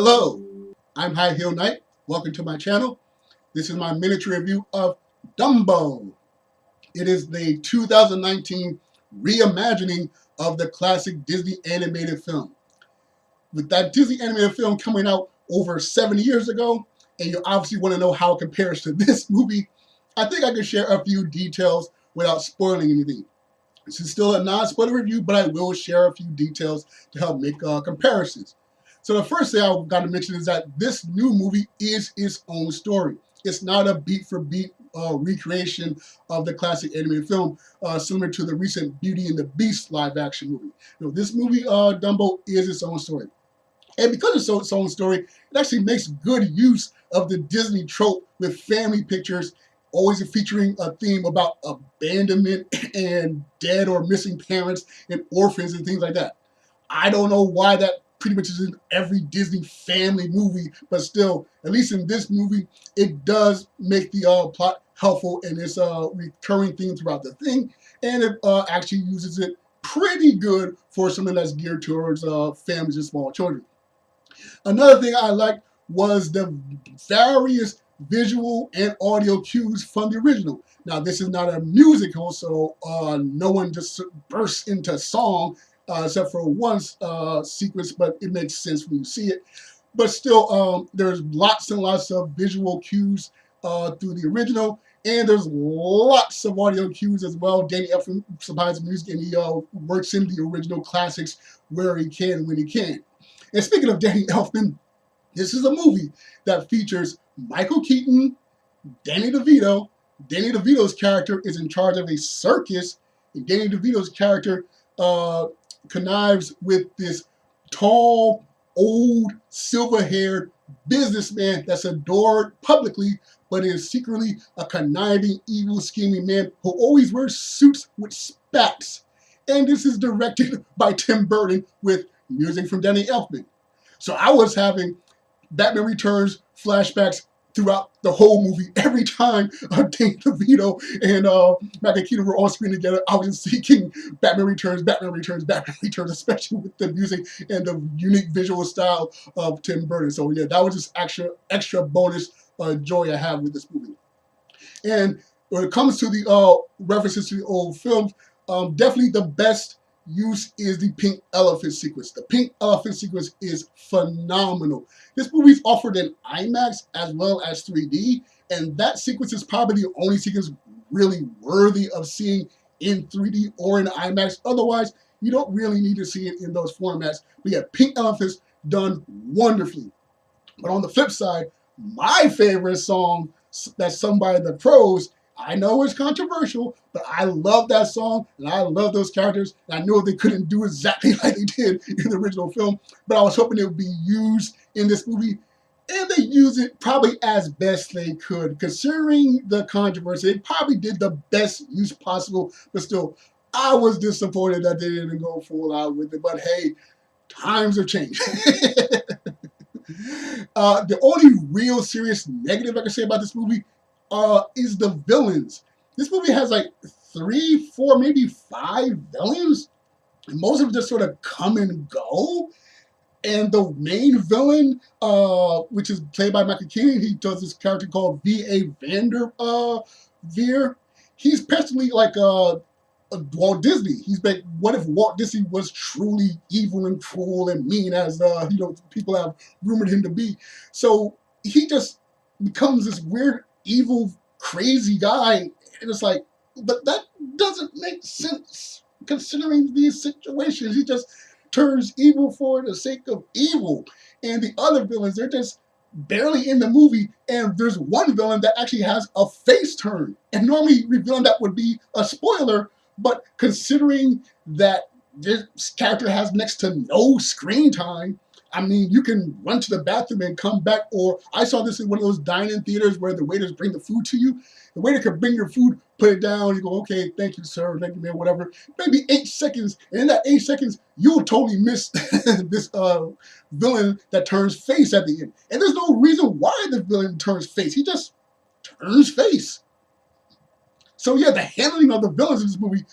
Hello, I'm High Heel Knight. Welcome to my channel. This is my miniature review of Dumbo. It is the 2019 reimagining of the classic Disney animated film. With that Disney animated film coming out over 7 years ago, and you obviously want to know how it compares to this movie, I think I can share a few details without spoiling anything. This is still a non-spoiler review, but I will share a few details to help make comparisons. So the first thing I've got to mention is that this new movie is its own story. It's not a beat-for-beat recreation of the classic animated film, similar to the recent Beauty and the Beast live-action movie. This movie, Dumbo, is its own story. And because it's its own story, it actually makes good use of the Disney trope with family pictures, always featuring a theme about abandonment and dead or missing parents and orphans and things like that. I don't know why that pretty much is in every Disney family movie, but still, at least in this movie, it does make the plot helpful and it's a recurring theme throughout the thing, and it actually uses it pretty good for something that's geared towards families and small children. Another thing I liked was the various visual and audio cues from the original. Now, this is not a musical, so no one just bursts into song, except for one sequence, but it makes sense when you see it. But still, there's lots and lots of visual cues through the original, and there's lots of audio cues as well. Danny Elfman supplies music, and he works in the original classics where he can, when he can. And speaking of Danny Elfman, this is a movie that features Michael Keaton, Danny DeVito. Danny DeVito's character is in charge of a circus, and Danny DeVito's character connives with this tall, old, silver-haired businessman that's adored publicly, but is secretly a conniving, evil, scheming man who always wears suits with spats. And this is directed by Tim Burton with music from Danny Elfman. So I was having Batman Returns flashbacks throughout the whole movie. Every time Danny DeVito and Michael Keaton were on screen together, I was just seeking Batman Returns, Batman Returns, Batman Returns, especially with the music and the unique visual style of Tim Burton. So yeah, that was just extra bonus joy I have with this movie. And when it comes to the references to the old films, definitely the best use is the pink elephant sequence. The pink elephant sequence is phenomenal. This movie is offered in IMAX as well as 3D, and that sequence is probably the only sequence really worthy of seeing in 3D or in IMAX. Otherwise, you don't really need to see it in those formats. But yeah, pink elephants done wonderfully. But on the flip side, my favorite song that's sung by the Pros, I know it's controversial, but I love that song, and I love those characters. And I know they couldn't do exactly like they did in the original film, but I was hoping it would be used in this movie, and they used it probably as best they could. Considering the controversy, they probably did the best use possible, but still, I was disappointed that they didn't go full out with it, but hey, times have changed. The only real serious negative I can say about this movie is the villains. This movie has like 3, 4, maybe 5 villains, and most of them just sort of come and go. And the main villain, which is played by Michael Keaton, he does this character called V.A. Vanderveer. He's personally like Walt Disney. He's like, what if Walt Disney was truly evil and cruel and mean, as people have rumored him to be? So he just becomes this weird, evil, crazy guy, and it's like, but that doesn't make sense considering these situations. He just turns evil for the sake of evil, and the other villains, they're just barely in the movie, and there's one villain that actually has a face turn, and normally revealing that would be a spoiler, but considering that this character has next to no screen time, I mean, you can run to the bathroom and come back, or I saw this in one of those dine-in theaters where the waiters bring the food to you. The waiter could bring your food, put it down, you go, okay, thank you, sir, thank you, man, whatever. Maybe 8 seconds, and in that 8 seconds, you'll totally miss this villain that turns face at the end. And there's no reason why the villain turns face. He just turns face. So yeah, the handling of the villains in this movie,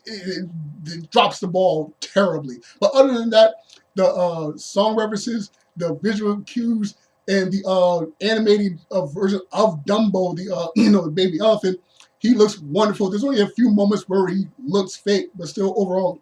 it drops the ball terribly. But other than that, the song references, the visual cues and the animated version of Dumbo, the the baby elephant. He looks wonderful. There's only a few moments where he looks fake, but still overall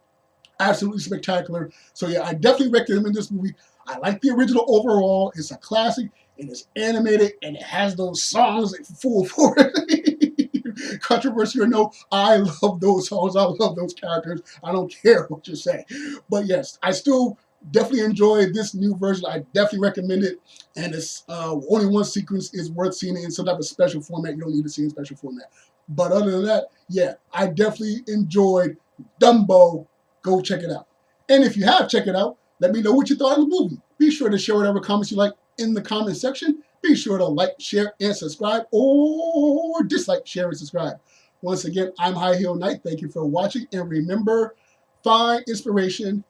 absolutely spectacular. So yeah, I definitely recommend this movie. I like the original overall. It's a classic, and it's animated, and it has those songs full for it. Controversy or no, I love those songs. I love those characters. I don't care what you say. But yes, I still definitely enjoy this new version. I definitely recommend it. And it's only one sequence is worth seeing it in some type of special format. You don't need to see it in special format. But other than that, yeah, I definitely enjoyed Dumbo. Go check it out. And if you have checked it out, let me know what you thought of the movie. Be sure to share whatever comments you like in the comment section. Be sure to like, share, and subscribe, or dislike, share, and subscribe. Once again, I'm High Heel Knight. Thank you for watching, and remember, find inspiration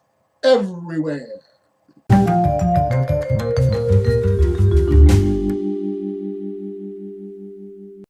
everywhere.